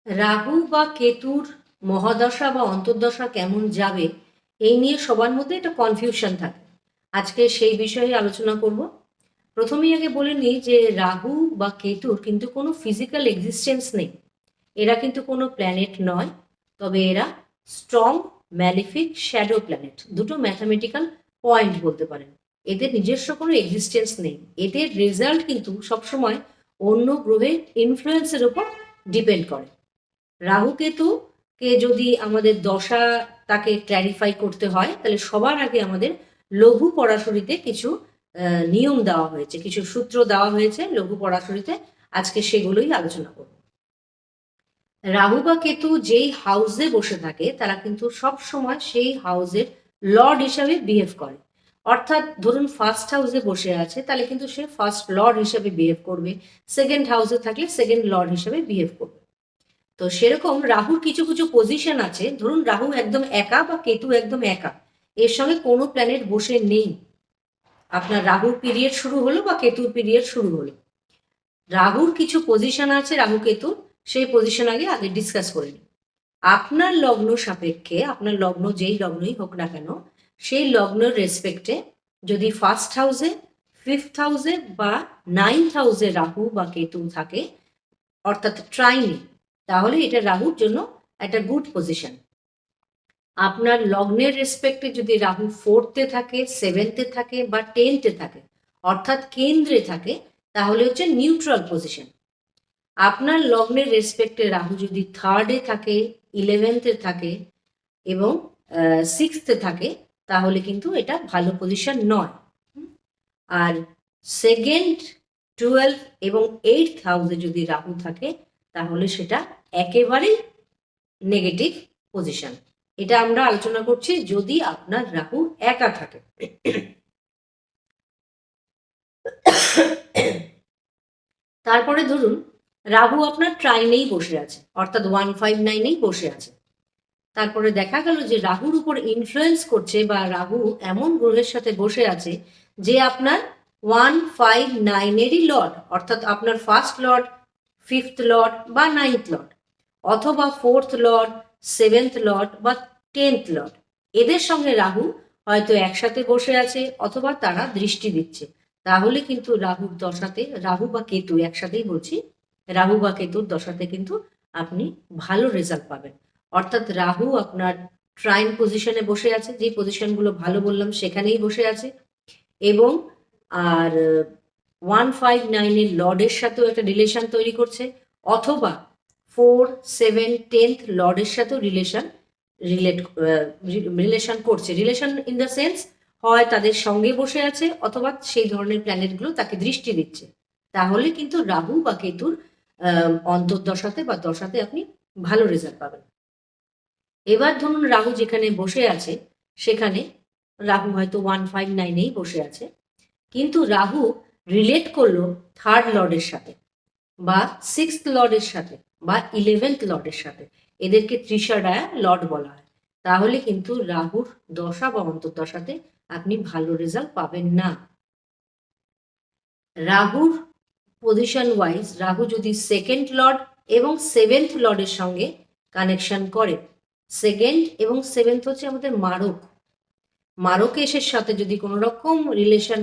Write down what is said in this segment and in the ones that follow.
রাহু বা কেতুর মহাদশা বা অন্তর্দশা কেমন যাবে এই নিয়ে সবার মধ্যে একটা কনফিউশন থাকে। আজকে সেই বিষয়ে আলোচনা করব। প্রথমেই আগে বলে নিই যে রাহু বা কেতুর কিন্তু কোনো ফিজিক্যাল এক্সিস্টেন্স নেই। এরা কিন্তু কোনো প্ল্যানেট নয়, তবে এরা স্ট্রং, ম্যালিফিক, শ্যাডো প্ল্যানেট, দুটো ম্যাথামেটিক্যাল পয়েন্ট বলতে পারেন। এদের নিজস্ব কোনো এক্সিস্টেন্স নেই। এদের রেজাল্ট কিন্তু সবসময় অন্য গ্রহের ইনফ্লুয়েন্সের উপর ডিপেন্ড করে। রাহু কেতুকে যদি আমাদের দশা তাকে ক্ল্যারিফাই করতে হয়, তাহলে সবার আগে আমাদের লঘু পরাশরীতে কিছু নিয়ম দেওয়া হয়েছে, কিছু সূত্র দেওয়া হয়েছে লঘু পরাশরীতে। আজকে সেগুলোই আলোচনা করব। রাহু বা কেতু যেই হাউসে বসে থাকে তারা কিন্তু সব সময় সেই হাউসের লর্ড হিসাবে বিহেভ করে। অর্থাৎ ধরুন ফার্স্ট হাউসে বসে আছে, তাহলে কিন্তু সে ফার্স্ট লর্ড হিসাবে বিহেভ করবে। সেকেন্ড হাউসে থাকলে সেকেন্ড লর্ড হিসাবে বিহেভ করবে। তো সেরকম রাহুর কিছু কিছু পজিশন আছে। ধরুন রাহু একদম একা বা কেতু একদম একা, এর সঙ্গে কোনো প্ল্যানেট বসে নেই। আপনার রাহুর পিরিয়ড শুরু হলো বা কেতুর পিরিয়ড শুরু হলো, রাহুর কিছু পজিশন আছে রাহু কেতুর, সেই পজিশন আগে ডিসকাস করে নিই। আপনার লগ্ন সাপেক্ষে, আপনার লগ্ন যেই লগ্নই হোক না কেন, সেই লগ্নের রেসপেক্টে যদি ফার্স্ট হাউসে, ফিফথ হাউসে বা নাইন্থ হাউসে রাহু বা কেতু থাকে, অর্থাৎ ট্রাইনে, তাহলে এটা রাহুর জন্য একটা গুড পজিশন। আপনার লগ্নের রেসপেক্টে যদি রাহু ফোর্থে থাকে, সেভেন্থে থাকে বা টেন্থে থাকে, অর্থাৎ কেন্দ্রে থাকে, তাহলে হচ্ছে নিউট্রাল পজিশন। আপনার লগ্নের রেসপেক্টে রাহু যদি থার্ডে থাকে, ইলেভেন্থে থাকে এবং সিক্সথে থাকে, তাহলে কিন্তু এটা ভালো পজিশন নয়। আর সেকেন্ড, 12 এবং 8th হাউসে যদি রাহু থাকে, তাহলে সেটা একেবারেই নেগেটিভ পজিশন। এটা আমরা আলোচনা করছি যদি আপনার রাহু একা থাকে। তারপরে ধরুন রাহু আপনার ট্রাইনেই বসে আছে, অর্থাৎ 159-এই বসে আছে। তারপরে দেখা গেল যে রাহুর উপর ইনফ্লুয়েন্স করছে বা রাহু এমন গ্রহের সাথে বসে আছে যে আপনার 159-এরই লর্ড, অর্থাৎ আপনার ফার্স্ট লর্ড, ফিফথ লর্ড বা নাইন্থ লর্ড, অথবা ফোর্থ লর্ড, সেভেন্থ লর্ড বা 10th লর্ড। এদের সঙ্গে রাহু হয়তো একসাথে বসে আছে অথবা তারা দৃষ্টি দিচ্ছে। তাহলে কিন্তু রাহুর দশাতে, রাহু বা কেতু একসাথেই বলছি, রাহু বা কেতুর দশাতে কিন্তু আপনি ভালো রেজাল্ট পাবেন। অর্থাৎ রাহু আপনার ট্রাইন পজিশনে বসে আছে, যে পজিশনগুলো ভালো বললাম সেখানেই বসে আছে, এবং আর 159-এর লর্ডের সাথেও একটা রিলেশন তৈরি করছে, অথবা 4, 7, 10th লর্ডের সাথেও রিলেশন করছে। রিলেশন ইন দ্য সেন্স, হয় তাদের সঙ্গে বসে আছে অথবা সেই ধরনের প্ল্যানেটগুলো তাকে দৃষ্টি দিচ্ছে। তাহলে কিন্তু রাহু বা কেতুর অন্তর্দশাতে বা দশাতে আপনি ভালো রেজাল্ট পাবেন। এবার ধরুন রাহু যেখানে বসে আছে সেখানে রাহু হয়তো 159-এই বসে আছে, কিন্তু রাহু রিলেট করলো থার্ড লর্ডের সাথে বা সিক্সথ লর্ডের সাথে বা 11th লর্ডের সাথে, এদেরকে ত্রিশাডায়া লর্ড বলা হয়। তাহলে কিন্তু রাহুর দশা বা অন্তর্দশাতে আপনি ভালো রেজাল্ট পাবেন না। রাহুর পজিশন ওয়াইজ রাহু যদি সেকেন্ড লর্ড এবং সেভেন্থ লর্ডের সঙ্গে কানেকশন করে, সেকেন্ড এবং সেভেন্থ হচ্ছে আমাদের মারক, মারকেশের সাথে যদি কোনো রকম রিলেশন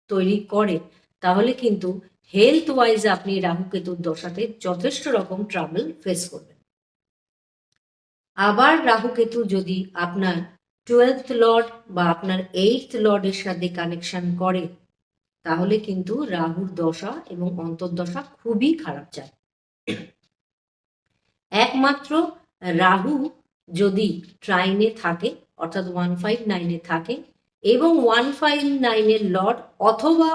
তৈরি করে, তাহলে কিন্তু হেলথ ওয়াইজ আপনি রাহু কেতুর দশাতে যথেষ্ট রকম ট্রাবল ফেস করবেন। আবার রাহু কেতু যদি আপনার 12th লর্ড বা আপনার 8th লর্ডের সাথে কানেকশন করে, তাহলে কিন্তু রাহুর দশা এবং অন্তর্দশা খুবই খারাপ যায়। একমাত্র রাহু যদি ট্রাইনে থাকে, অর্থাৎ 159-এ থাকে এবং 159-এর লর্ড অথবা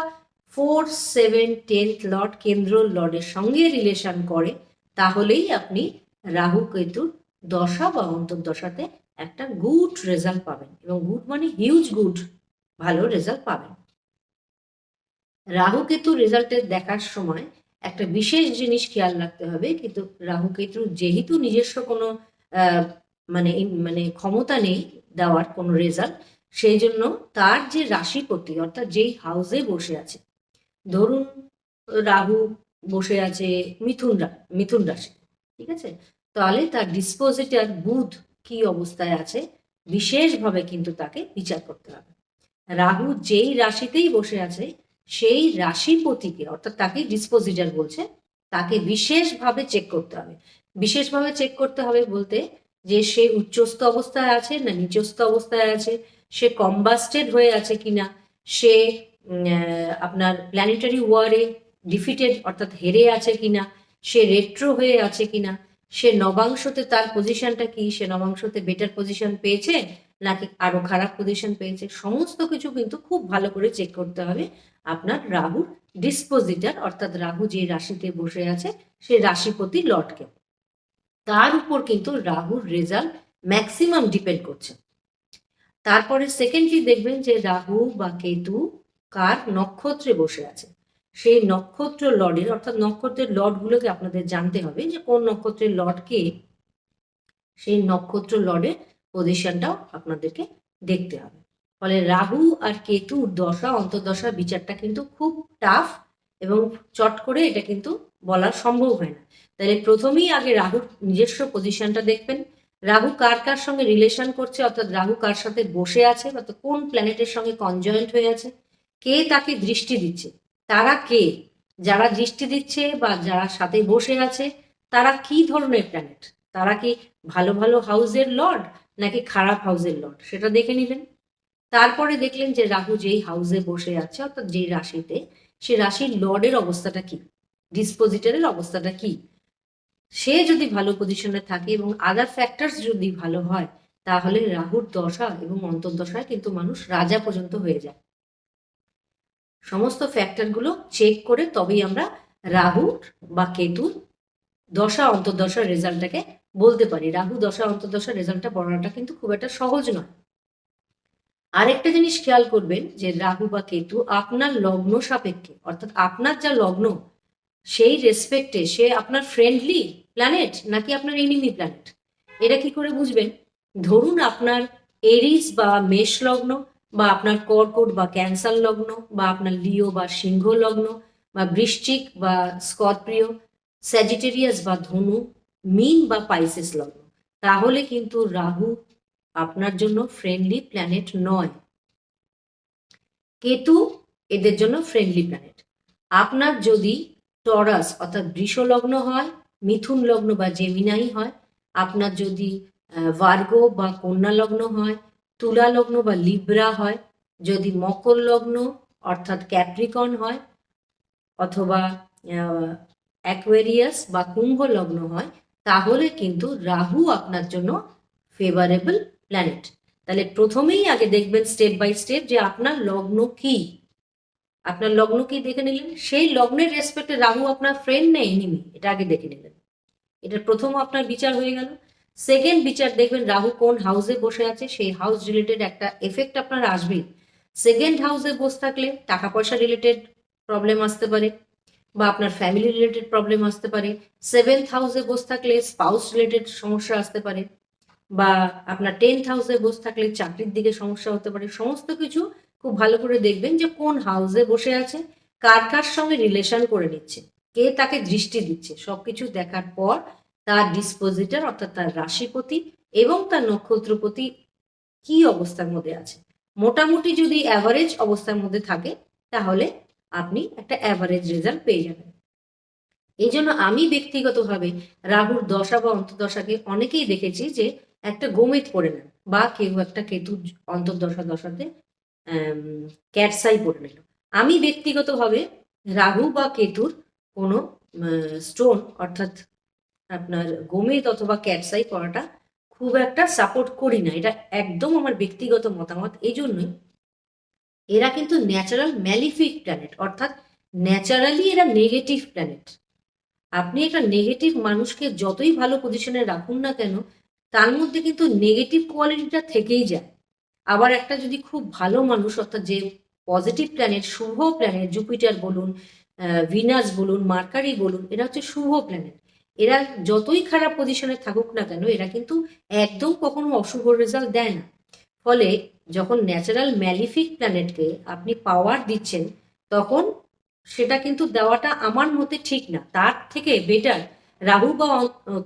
4, 7, 10th লর্ড কেন্দ্র লর্ডের সঙ্গে রিলেশন করে, তাহলেই আপনি রাহু কেতুর দশা বা অন্তর্দশাতে একটা গুড রেজাল্ট পাবেন, এবং গুড মানে হিউজ গুড, ভালো রেজাল্ট পাবেন। রাহু কেতু রেজাল্টের দেখার সময় একটা বিশেষ জিনিস খেয়াল রাখতে হবে, কিন্তু রাহু কেতু যেহেতু নিজস্ব কোনো মানে মানে ক্ষমতা নেই দেওয়ার কোনো রেজাল্ট, সেই জন্য তার যে রাশিপতি, অর্থাৎ যেই হাউসে বসে আছে, ধরুন রাহু বসে আছে মিথুন রাশি, ঠিক আছে? তাহলে তার ডিসপোজিটর বুধ কি অবস্থায় আছে বিশেষভাবে কিন্তু তাকে বিচার করতে হবে। রাহু যেই রাশিতেই বসে আছে সেই রাশিপতিকে, অর্থাৎ তাকে ডিসপোজিটর বলছে, তাকে বিশেষভাবে চেক করতে হবে। বিশেষভাবে চেক করতে হবে বলতে যে সে উচ্চস্থ অবস্থায় আছে না নিচস্থ অবস্থায় আছে, সে কম্বাস্টেড হয়ে আছে কিনা, সে আপনার প্ল্যানেটারি ওয়ারে ডিফিটেড অর্থাৎ হেরে আছে কিনা, সে রেট্রো হয়ে আছে কিনা, সে নবাংশতে তার পজিশনটা কি, সে নবাংশতে বেটার পজিশন পেয়েছে নাকি আরো খারাপ পজিশন পেয়েছে, সমস্ত কিছু কিন্তু খুব ভালো করে চেক করতে হবে আপনার রাহুর ডিসপোজিটর অর্থাৎ রাহু যে রাশিতে বসে আছে সেই রাশিপতি লর্ডকে। তার উপর কিন্তু রাহুর রেজাল্ট ম্যাক্সিমাম ডিপেন্ড করছে। তারপরে সেকেন্ডলি দেখবেন যে রাহু বা কেতু কার নক্ষত্রে বসে আছে, সেই নক্ষত্র লর্ডের অর্থাৎ নক্ষত্রের লর্ডগুলোকে আপনাদের জানতে হবে যে কোন নক্ষত্রের লর্ডকে, সেই নক্ষত্র লর্ডের পজিশনটাও আপনাদেরকে দেখতে হবে। ফলে রাহু আর কেতুর দশা অন্তর্দশা বিচারটা কিন্তু খুব টাফ এবং চট করে এটা কিন্তু বলা সম্ভব হয় না। তাহলে প্রথমেই আগে রাহুর নিজস্ব পজিশনটা দেখবেন, রাহু কার কার সঙ্গে রিলেশন করছে অর্থাৎ রাহু কার সাথে বসে আছে অর্থাৎ কোন প্ল্যানেটের সঙ্গে কনজয়েন্ট হয়ে আছে, কে তাকে দৃষ্টি দিচ্ছে, তারা কে, যারা দৃষ্টি দিচ্ছে বা যারা সাথে বসে আছে তারা কি ধরনের প্ল্যানেট, তারা কি ভালো ভালো হাউসের লর্ড নাকি খারাপ হাউসের লর্ড সেটা দেখে নিলেন। তারপরে দেখলেন যে রাহু যেই হাউসে বসে আছে অর্থাৎ যেই রাশিতে, সে রাশির লর্ডের অবস্থাটা কি, ডিসপোজিটরের অবস্থাটা কি, সে যদি ভালো পজিশনে থাকে এবং আদার ফ্যাক্টরস যদি ভালো হয় তাহলে রাহুর দশা এবং অন্তর্দশায় কিন্তু মানুষ রাজা পর্যন্ত হয়ে যায়। সমস্ত ফ্যাক্টরগুলো চেক করে তবেই আমরা রাহু বা কেতুর দশা অন্তর্দশার রেজাল্টটাকে বলতে পারি। রাহু দশা অন্তর্দশার রেজাল্টটা বলাটা কিন্তু খুব একটা সহজ নয়। আরেকটা জিনিস খেয়াল করবেন যে রাহু বা কেতু আপনার লগ্ন সাপেক্ষে অর্থাৎ আপনার যা লগ্ন সেই রেসপেক্টে সে আপনার ফ্রেন্ডলি প্ল্যানেট নাকি আপনার এনিমি প্ল্যানেট, এটা কি করে বুঝবেন? ধরুন আপনার এরিস বা মেষ লগ্ন বা আপনার কর্কট বা ক্যান্সার লগ্ন বা আপনার লিও বা সিংহ লগ্ন বা বৃশ্চিক বা স্করপিও, স্যাজিটেরিয়াস বা ধনু, মিন বা পাইসেস লগ্ন, তাহলে কিন্তু রাহু আপনার জন্য ফ্রেন্ডলি প্ল্যানেট নয়, কেতু এদের জন্য ফ্রেন্ডলি প্ল্যানেট। আপনার যদি টরাস অর্থাৎ বৃষ লগ্ন হয়, মিথুন লগ্ন বা জেমিনাই হয়, আপনার যদি ভার্গো বা কন্যা লগ্ন হয়, তুলা লগ্ন বা লিব্রা হয়, যদি মকর লগ্ন অর্থাৎ ক্যাপ্রিকন হয়, অথবা অ্যাকোয়ারিয়াস বা কুম্ভ লগ্ন হয়, তাহলে কিন্তু রাহু আপনার জন্য ফেভারেবল প্ল্যানেট। তাহলে প্রথমেই আগে দেখবেন স্টেপ বাই স্টেপ যে আপনার লগ্ন কি, আপনার লগ্ন কি দেখে নিলেন, সেই লগ্নের রেসপেক্টে রাহু আপনার ফ্রেন্ড না এনিমি এটা আগে দেখে নিলেন, এটা প্রথম আপনার বিচার হয়ে গেল। সেকেন্ড বিচার দেখবেন রাহু কোন হাউসে বসে আছে, সেই হাউস রিলেটেড একটা এফেক্ট আপনার আসবেই। সেকেন্ড হাউসে বসে থাকলে টাকা পয়সা রিলেটেড প্রবলেম আসতে পারে বা আপনার ফ্যামিলি রিলেটেড প্রবলেম আসতে পারে। সেভেন্থ হাউসে বসে থাকলে স্পাউস রিলেটেড সমস্যা আসতে পারে, বা আপনার 10th হাউসে বসে থাকলে চাকরির দিকে সমস্যা হতে পারে। সমস্ত কিছু খুব ভালো করে দেখবেন যে কোন হাউসে বসে আছে, কার কার সঙ্গে রিলেশন করে নিচ্ছে, কে তাকে দৃষ্টি দিচ্ছে, সবকিছু দেখার পর তার ডিসপোজিটর অর্থাৎ তার রাশিপতি এবং তার নক্ষত্রপতি কি অবস্থার মধ্যে আছে। মোটামুটি যদি অ্যাভারেজ অবস্থার মধ্যে থাকে তাহলে আপনি একটা অ্যাভারেজ রেজাল্ট পেয়ে যাবেন। এই জন্য আমি ব্যক্তিগতভাবে রাহুর দশা বা অন্তর্দশাকে অনেকেই দেখেছি যে একটা গোমেদ পড়ে নেন বা কেউ একটা কেতু অন্তর্দশাতে ক্যাটসাই পড়ে নিল। আমি ব্যক্তিগতভাবে রাহু বা কেতুর কোনো স্টোন অর্থাৎ আপনার গোমেদ অথবা ক্যাটসাই পড়াটা খুব একটা সাপোর্ট করি না, এটা একদম আমার ব্যক্তিগত মতামত। এই জন্যই এরা কিন্তু ন্যাচারাল ম্যালিফিক প্ল্যানেট অর্থাৎ ন্যাচারালি এরা নেগেটিভ প্ল্যানেট। আপনি একটা নেগেটিভ মানুষকে যতই ভালো পজিশনে রাখুন না কেন তার মধ্যে কিন্তু নেগেটিভ কোয়ালিটিটা থেকেই যায়। আবার একটা যদি খুব ভালো মানুষ অর্থাৎ যে পজিটিভ প্ল্যানেট শুভ প্ল্যানেট, জুপিটার বলুন, ভিনাস বলুন, মার্কারি বলুন, এরা হচ্ছে শুভ প্ল্যানেট, এরা যতই খারাপ পজিশনে থাকুক না কেন এরা কিন্তু একদম কখনো অশুভ রেজাল্ট দেয় না। ফলে যখন ন্যাচারাল ম্যালিফিক প্ল্যানেটকে আপনি পাওয়ার দিচ্ছেন তখন সেটা কিন্তু দেওয়াটা আমার মতে ঠিক না, তার থেকে বেটার রাহু বা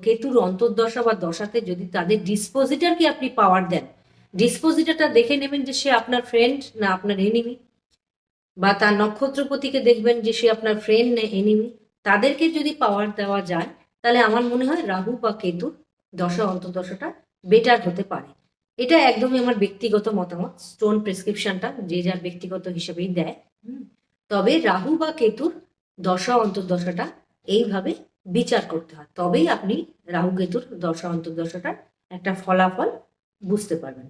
কেতুর অন্তর্দশা বা দশাতে যদি তাদের ডিসপোজিটারকে আপনি পাওয়ার দেন, ডিসপোজিটারটা দেখে নেবেন যে সে আপনার ফ্রেন্ড না আপনার এনিমি, বা তার নক্ষত্রপতিকে দেখবেন যে সে আপনার ফ্রেন্ড না এনিমি। তাদেরকে যদি পাওয়ার দেওয়া যায় তাহলে আমার মনে হয় রাহু বা কেতুর দশা অন্তর্দশাটা বেটার হতে পারে। এটা একদমই আমার ব্যক্তিগত মতামত, স্টোন প্রেসক্রিপশনটা যে যার ব্যক্তিগত হিসেবেই দেয়। তবে রাহু বা কেতুর দশা অন্তর্দশাটা এইভাবে বিচার করতে হয়, তবেই আপনি রাহু কেতুর দশা অন্তর্দশাটার একটা ফলাফল বুঝতে পারবেন।